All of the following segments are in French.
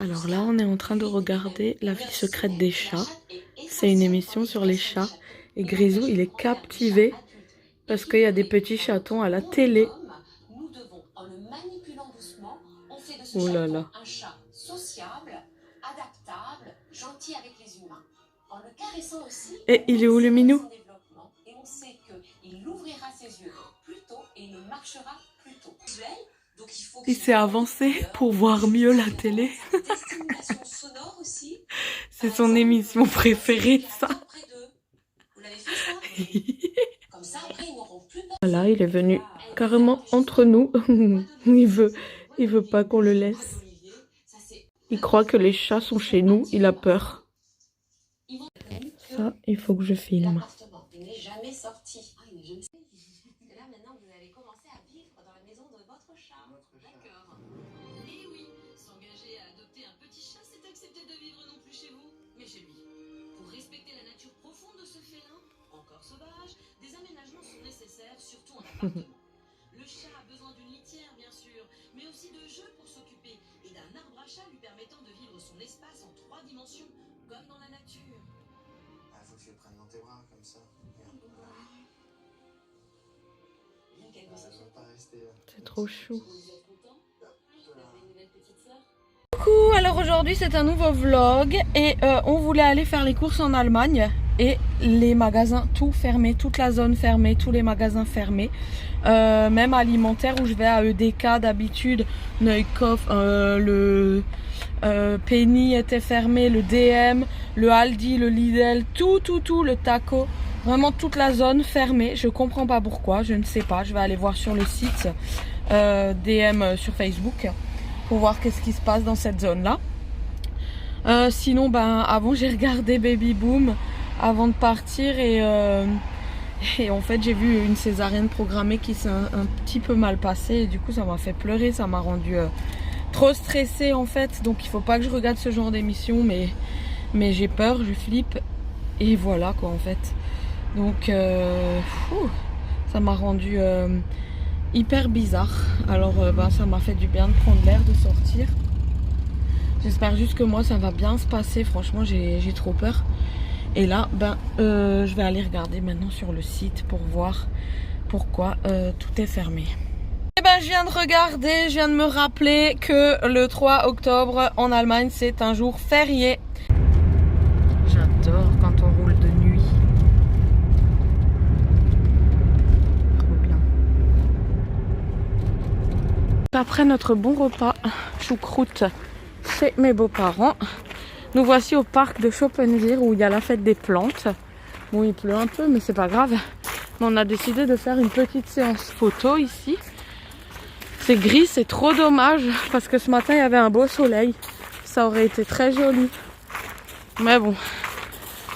Alors là, on est en train de regarder La vie secrète des chats. C'est une émission sur les chats. Et Grisou, il est captivé parce qu'il y a des petits chatons à la télé. Oh là là. Et il est où le minou? Il s'est avancé pour voir mieux la télé. C'est son émission préférée, ça. Voilà, il est venu carrément entre nous. Il veut pas qu'on le laisse. Il croit que les chats sont chez nous. Il a peur. Ça, il faut que je filme. Le chat a besoin d'une litière, bien sûr, mais aussi de jeux pour s'occuper et d'un arbre à chat lui permettant de vivre son espace en 3 dimensions, comme dans la nature. Ah, faut que tu le prennes dans tes bras, comme ça. C'est trop chou. Coucou, alors aujourd'hui c'est un nouveau vlog et on voulait aller faire les courses en Allemagne et les magasins tout fermés, toute la zone fermée, tous les magasins fermés, même alimentaire où je vais à EDK d'habitude, Neukauf, le Penny était fermé, le DM, le Aldi, le Lidl, tout, le Taco, vraiment toute la zone fermée. Je comprends pas pourquoi, je ne sais pas, je vais aller voir sur le site DM sur Facebook pour voir qu'est-ce qui se passe dans cette zone là. Sinon avant j'ai regardé Baby Boom avant de partir et en fait j'ai vu une césarienne programmée qui s'est un petit peu mal passée et du coup ça m'a fait pleurer, ça m'a rendu trop stressée en fait, donc il faut pas que je regarde ce genre d'émission, mais j'ai peur, je flippe et voilà quoi en fait. Donc ça m'a rendu hyper bizarre. Alors ça m'a fait du bien de prendre l'air, de sortir. J'espère juste que moi ça va bien se passer. Franchement j'ai trop peur. Et là je vais aller regarder maintenant sur le site pour voir pourquoi tout est fermé. Et je viens de regarder, je viens de me rappeler que le 3 octobre en Allemagne c'est un jour férié. J'adore quand on roule de nuit. Après notre bon repas choucroute chez mes beaux-parents, nous voici au parc de Schoppenwirth où il y a la fête des plantes. Bon, il pleut un peu mais c'est pas grave. Mais on a décidé de faire une petite séance photo ici. C'est gris, c'est trop dommage parce que ce matin il y avait un beau soleil. Ça aurait été très joli. Mais bon,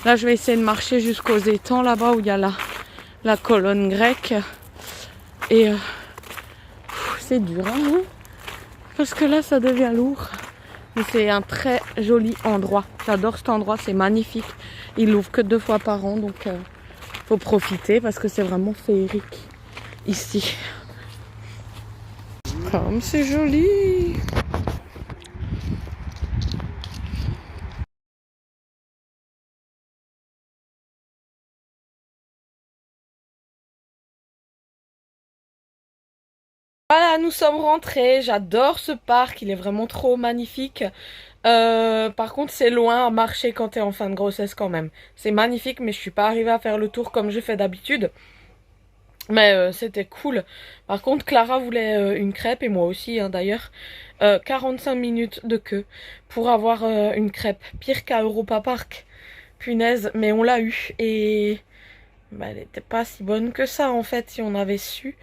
là je vais essayer de marcher jusqu'aux étangs là-bas où il y a la colonne grecque. Et c'est dur hein, parce que là ça devient lourd. Mais c'est un très joli endroit. J'adore cet endroit, c'est magnifique. Il l'ouvre que 2 fois par an, donc faut profiter parce que c'est vraiment féerique ici. Comme c'est joli! Voilà, nous sommes rentrés. J'adore ce parc, il est vraiment trop magnifique. Par contre, c'est loin à marcher quand t'es en fin de grossesse quand même. C'est magnifique, mais je suis pas arrivée à faire le tour comme je fais d'habitude. Mais c'était cool. Par contre, Clara voulait une crêpe et moi aussi hein, d'ailleurs. 45 minutes de queue pour avoir une crêpe. Pire qu'à Europa Park. Punaise, mais on l'a eu et elle était pas si bonne que ça en fait si on avait su.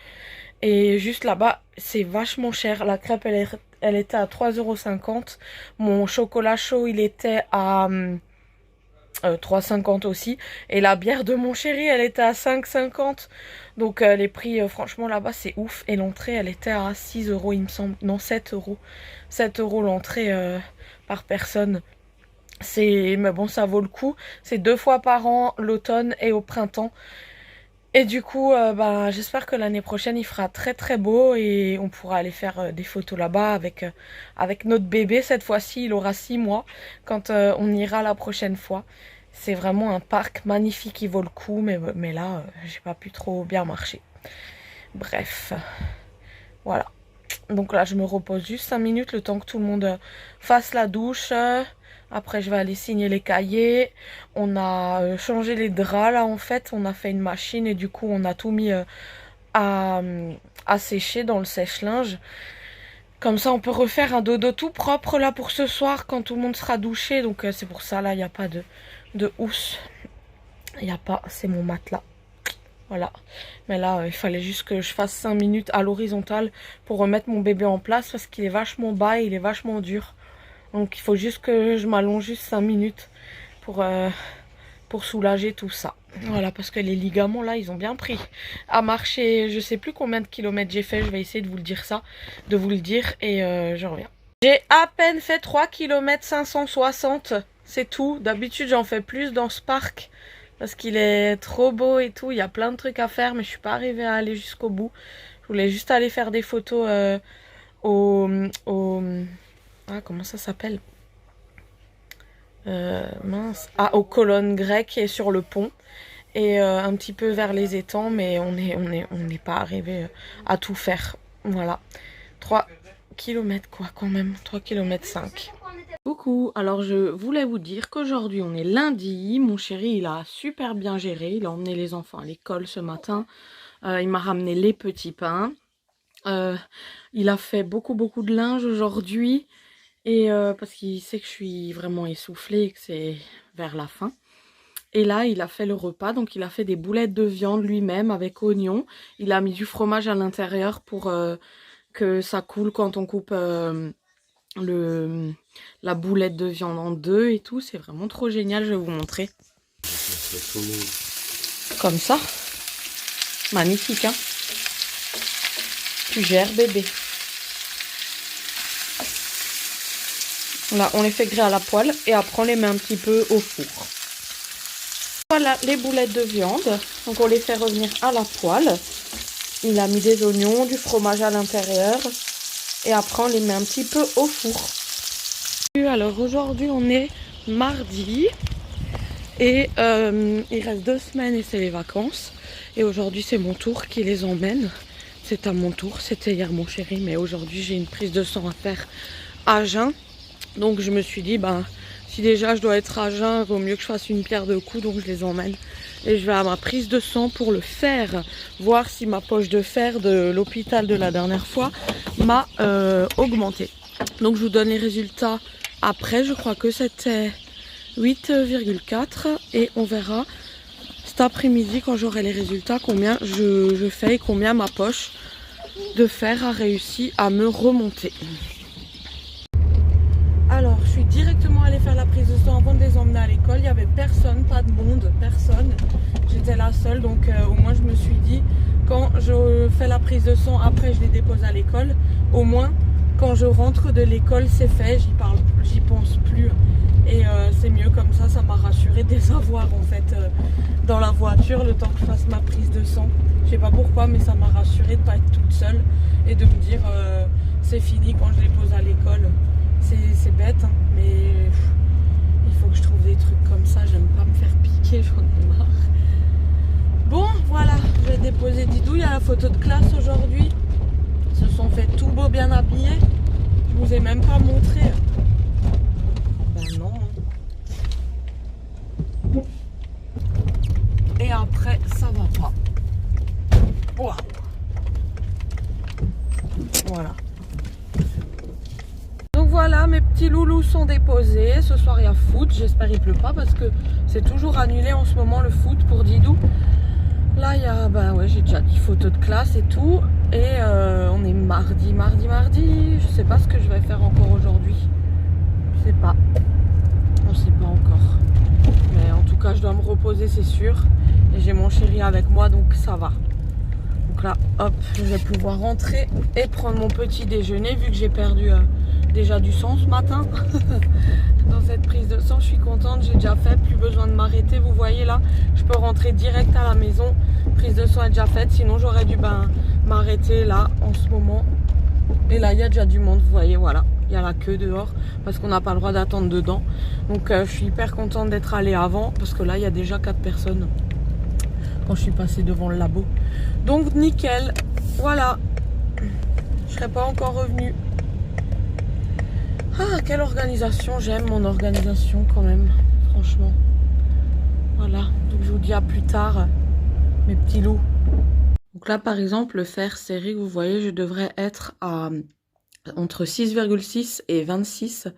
Et juste là-bas, c'est vachement cher. La crêpe, elle était à 3,50 €. Mon chocolat chaud, il était à 3,50 € aussi. Et la bière de mon chéri, elle était à 5,50 €. Donc les prix, franchement, là-bas, c'est ouf. Et l'entrée, elle était à 6 €, il me semble. Non, 7 €. 7 € l'entrée par personne. Mais bon, ça vaut le coup. C'est 2 fois par an, l'automne et au printemps. Et du coup, j'espère que l'année prochaine, il fera très très beau et on pourra aller faire des photos là-bas avec notre bébé. Cette fois-ci, il aura 6 mois quand on ira la prochaine fois. C'est vraiment un parc magnifique qui vaut le coup, mais là, j'ai pas pu trop bien marcher. Bref, voilà. Donc là, je me repose juste 5 minutes, le temps que tout le monde fasse la douche. Après, je vais aller signer les cahiers. On a changé les draps, là, en fait. On a fait une machine et du coup, on a tout mis à sécher dans le sèche-linge. Comme ça, on peut refaire un dodo tout propre, là, pour ce soir, quand tout le monde sera douché. Donc, c'est pour ça, là, il n'y a pas de housse. Il n'y a pas, c'est mon matelas. Voilà. Mais là, il fallait juste que je fasse 5 minutes à l'horizontale pour remettre mon bébé en place parce qu'il est vachement bas et il est vachement dur. Donc, il faut juste que je m'allonge juste 5 minutes pour soulager tout ça. Voilà, parce que les ligaments, là, ils ont bien pris à marcher. Je sais plus combien de kilomètres j'ai fait. Je vais essayer de vous le dire et je reviens. J'ai à peine fait 3 km 560. C'est tout. D'habitude, j'en fais plus dans ce parc. Parce qu'il est trop beau et tout, il y a plein de trucs à faire, mais je suis pas arrivée à aller jusqu'au bout. Je voulais juste aller faire des photos comment ça s'appelle, aux colonnes grecques et sur le pont. Et un petit peu vers les étangs, mais on n'est pas arrivé à tout faire. Voilà. 3 km quoi quand même, 3 km 5. Coucou, alors je voulais vous dire qu'aujourd'hui on est lundi, mon chéri il a super bien géré, il a emmené les enfants à l'école ce matin, il m'a ramené les petits pains, il a fait beaucoup de linge aujourd'hui, et parce qu'il sait que je suis vraiment essoufflée et que c'est vers la fin. Et là il a fait le repas, donc il a fait des boulettes de viande lui-même avec oignons, il a mis du fromage à l'intérieur pour que ça coule quand on coupe la boulette de viande en deux et tout, c'est vraiment trop génial, je vais vous montrer. Comme ça. Magnifique, hein. Tu gères, bébé. Là, on les fait griller à la poêle et après on les met un petit peu au four. Voilà les boulettes de viande. Donc on les fait revenir à la poêle. Il a mis des oignons, du fromage à l'intérieur. Et après, on les met un petit peu au four. Alors aujourd'hui, on est mardi. Et il reste 2 semaines et c'est les vacances. Et aujourd'hui, c'est mon tour qui les emmène. C'est à mon tour. C'était hier mon chéri. Mais aujourd'hui, j'ai une prise de sang à faire à jeun. Donc je me suis dit, si déjà je dois être à jeun, il vaut mieux que je fasse une pierre de coups. Donc je les emmène. Et je vais à ma prise de sang pour le fer. Voir si ma poche de fer de l'hôpital de la dernière fois m'a augmenté. Donc je vous donne les résultats après. Je crois que c'était 8,4. Et on verra cet après-midi quand j'aurai les résultats combien je fais et combien ma poche de fer a réussi à me remonter. Alors, je suis directement allée faire la prise de sang avant de les emmener à l'école. Il n'y avait personne, pas de monde, personne. J'étais la seule, donc au moins je me suis dit, quand je fais la prise de sang, après je les dépose à l'école. Au moins, quand je rentre de l'école, c'est fait, j'y pense plus. Et c'est mieux comme ça, ça m'a rassurée de les avoir en fait dans la voiture le temps que je fasse ma prise de sang. Je sais pas pourquoi, mais ça m'a rassurée de ne pas être toute seule et de me dire c'est fini quand je les pose à l'école. C'est bête, hein, mais il faut que je trouve des trucs comme ça. J'aime pas me faire piquer, j'en ai marre. Bon, voilà, je vais déposer Didou. Il y a la photo de classe aujourd'hui. Ils se sont fait tout beau bien habillés. Je vous ai même pas montré. Ben non. Et après, ça va pas. Waouh. Voilà. Donc voilà, mes petits loulous sont déposés. Ce soir il y a foot, j'espère il pleut pas parce que c'est toujours annulé en ce moment le foot pour Didou. Là il y a, j'ai déjà dit photo de classe et tout. Et on est mardi. Je sais pas ce que je vais faire encore aujourd'hui. Je sais pas. On sait pas encore. Mais en tout cas je dois me reposer c'est sûr. Et j'ai mon chéri avec moi donc ça va. Donc là hop, je vais pouvoir rentrer et prendre mon petit déjeuner vu que j'ai perdu déjà du sang ce matin dans cette prise de sang. Je suis contente. contente, j'ai déjà fait, plus besoin de m'arrêter. Vous voyez là, je peux rentrer direct à la maison. Prise de sang est déjà faite, sinon j'aurais dû m'arrêter là en ce moment. Et là, il y a déjà du monde, vous voyez, voilà. Il y a la queue dehors parce qu'on n'a pas le droit d'attendre dedans. Donc je suis hyper contente d'être allée avant parce que là, il y a déjà 4 personnes quand je suis passée devant le labo. Donc nickel, voilà. Je serais pas encore revenue. Ah, quelle organisation, j'aime mon organisation quand même, franchement. Voilà, donc je vous dis à plus tard, mes petits loups. Donc là, par exemple, le fer serré, vous voyez, je devrais être à entre 6,6 et 26.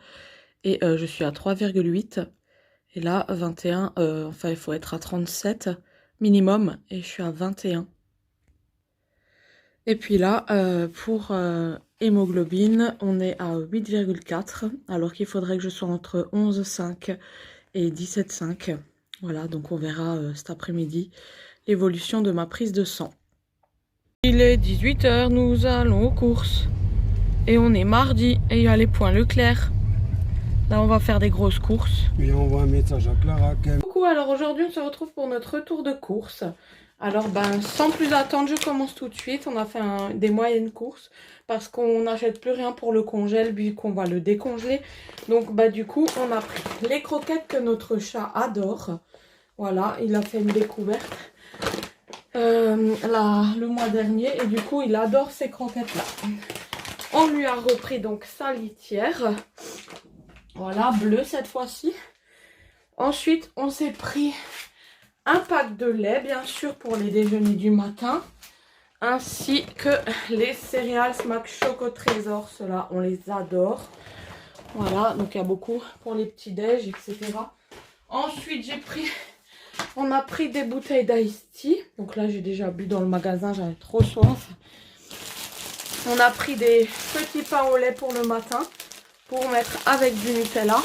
Et je suis à 3,8. Et là, 21, enfin, il faut être à 37 minimum. Et je suis à 21. Et puis là, pour hémoglobine, on est à 8,4. Alors qu'il faudrait que je sois entre 11,5 et 17,5. Voilà, donc on verra cet après-midi l'évolution de ma prise de sang. Il est 18 h, nous allons aux courses. Et on est mardi et il y a les points Leclerc. Là, on va faire des grosses courses. Et on envoie un message à Clara. Coucou, alors aujourd'hui, on se retrouve pour notre retour de course. Alors, sans plus attendre, je commence tout de suite. On a fait des moyennes courses parce qu'on n'achète plus rien pour le congèle vu qu'on va le décongeler. Donc, du coup, on a pris les croquettes que notre chat adore. Voilà, il a fait une découverte le mois dernier et du coup, il adore ces croquettes-là. On lui a repris donc sa litière. Voilà, bleu cette fois-ci. Ensuite, on s'est pris un pack de lait, bien sûr, pour les déjeuners du matin. Ainsi que les céréales Smack Choco Trésor. Ceux-là, on les adore. Voilà, donc il y a beaucoup pour les petits déj, etc. Ensuite, on a pris des bouteilles d'Ice Tea. Donc là, j'ai déjà bu dans le magasin, j'avais trop soif. On a pris des petits pains au lait pour le matin, pour mettre avec du Nutella.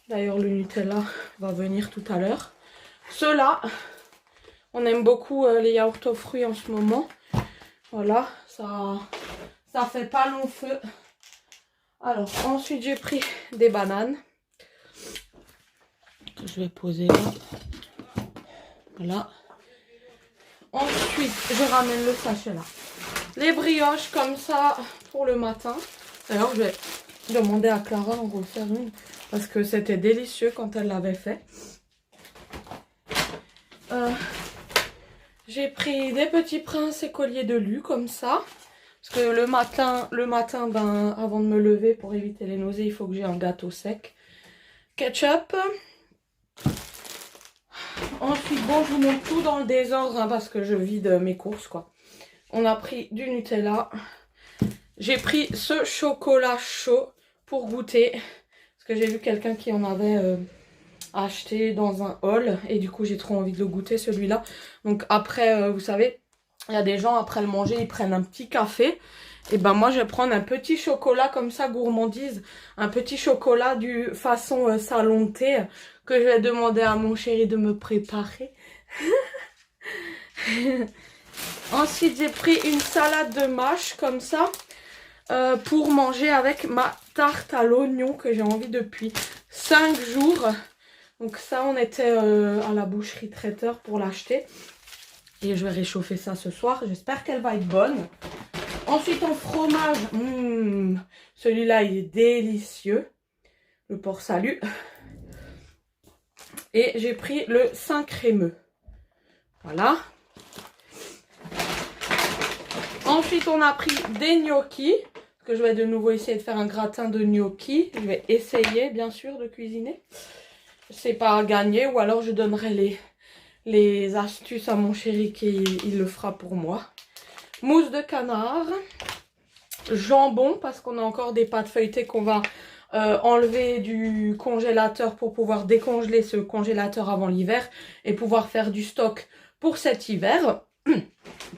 D'ailleurs, le Nutella va venir tout à l'heure. Ceux-là, on aime beaucoup les yaourts aux fruits en ce moment. Voilà, ça fait pas long feu. Alors, ensuite, j'ai pris des bananes. Que je vais poser là. Voilà. Ensuite, je ramène le sachet là. Les brioches comme ça pour le matin. D'ailleurs, je vais demander à Clara d'en refaire une parce que c'était délicieux quand elle l'avait fait. J'ai pris des petits princes et colliers de lu comme ça. Parce que le matin, avant de me lever pour éviter les nausées, il faut que j'ai un gâteau sec. Ketchup. Ensuite, bon, je vous montre tout dans le désordre parce que je vide mes courses, quoi. On a pris du Nutella. J'ai pris ce chocolat chaud pour goûter. Parce que j'ai vu quelqu'un qui en avait acheté dans un haul. Et du coup, j'ai trop envie de le goûter, celui-là. Donc après, vous savez, il y a des gens, après le manger, ils prennent un petit café. Et moi, je vais prendre un petit chocolat comme ça, gourmandise. Un petit chocolat du façon salon de thé que je vais demander à mon chéri de me préparer. Ensuite, j'ai pris une salade de mâche comme ça pour manger avec ma tarte à l'oignon que j'ai envie depuis 5 jours. Donc ça, on était à la boucherie traiteur pour l'acheter. Et je vais réchauffer ça ce soir. J'espère qu'elle va être bonne. Ensuite, en fromage, celui-là, il est délicieux. Le Port Salut. Et j'ai pris le Saint crémeux. Voilà. Ensuite, on a pris des gnocchis. Que je vais de nouveau essayer de faire un gratin de gnocchis. Je vais essayer, bien sûr, de cuisiner. C'est pas gagné. Ou alors, je donnerai les astuces à mon chéri qui il le fera pour moi. Mousse de canard. Jambon, parce qu'on a encore des pâtes feuilletées qu'on va enlever du congélateur pour pouvoir décongeler ce congélateur avant l'hiver. Et pouvoir faire du stock pour cet hiver.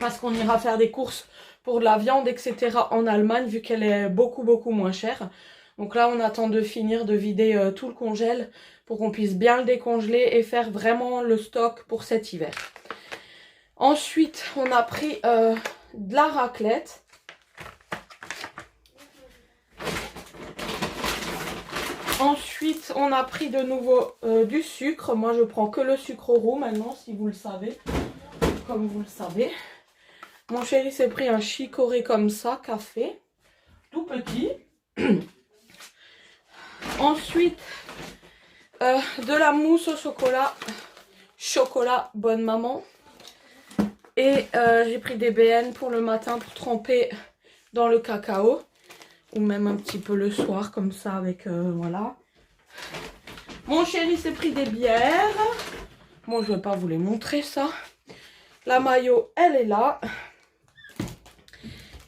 Parce qu'on ira faire des courses pour de la viande, etc. en Allemagne, vu qu'elle est beaucoup moins chère. Donc là, on attend de finir de vider tout le congèle pour qu'on puisse bien le décongeler et faire vraiment le stock pour cet hiver. Ensuite, on a pris de la raclette. Ensuite, on a pris de nouveau du sucre. Moi, je prends que le sucre roux maintenant, si vous le savez. Comme vous le savez. Mon chéri s'est pris un chicorée comme ça, café. Tout petit. Ensuite, de la mousse au chocolat. Chocolat bonne maman. Et j'ai pris des BN pour le matin pour tremper dans le cacao. Ou même un petit peu le soir comme ça avec voilà. Mon chéri s'est pris des bières. Bon, je vais pas vous les montrer ça. La maillot, elle est là.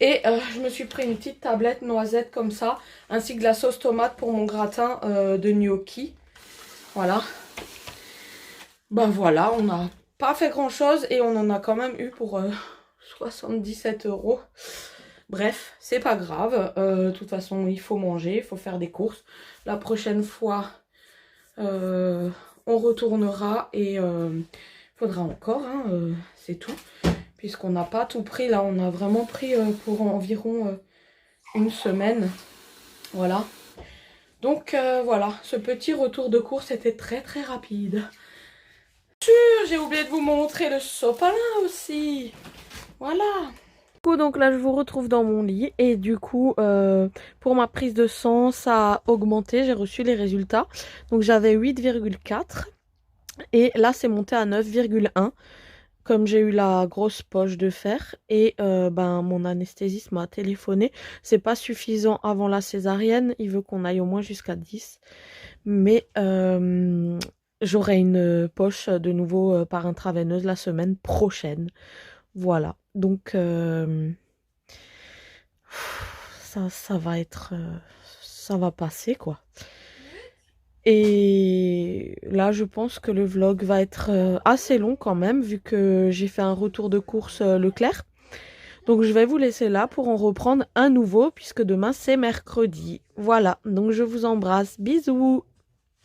Et je me suis pris une petite tablette noisette comme ça. Ainsi que la sauce tomate pour mon gratin de gnocchi. Voilà. Ben voilà, on n'a pas fait grand chose et on en a quand même eu pour 77 €. Bref, c'est pas grave. De toute façon, il faut manger, il faut faire des courses. La prochaine fois, on retournera et faudra encore, hein, c'est tout. Puisqu'on n'a pas tout pris, là, on a vraiment pris pour environ une semaine. Voilà. Donc, voilà, ce petit retour de course était très très rapide. J'ai oublié de vous montrer le sopalin aussi. Voilà. Donc là je vous retrouve dans mon lit et du coup pour ma prise de sang ça a augmenté, j'ai reçu les résultats. Donc j'avais 8,4 et là c'est monté à 9,1 comme j'ai eu la grosse poche de fer et ben mon anesthésiste m'a téléphoné. C'est pas suffisant avant la césarienne, il veut qu'on aille au moins jusqu'à 10. Mais j'aurai une poche de nouveau par intraveineuse la semaine prochaine. Voilà, donc ça va être, ça va passer quoi. Et là je pense que le vlog va être assez long quand même vu que j'ai fait un retour de course Leclerc. Donc je vais vous laisser là pour en reprendre un nouveau puisque demain c'est mercredi. Voilà, donc je vous embrasse, bisous.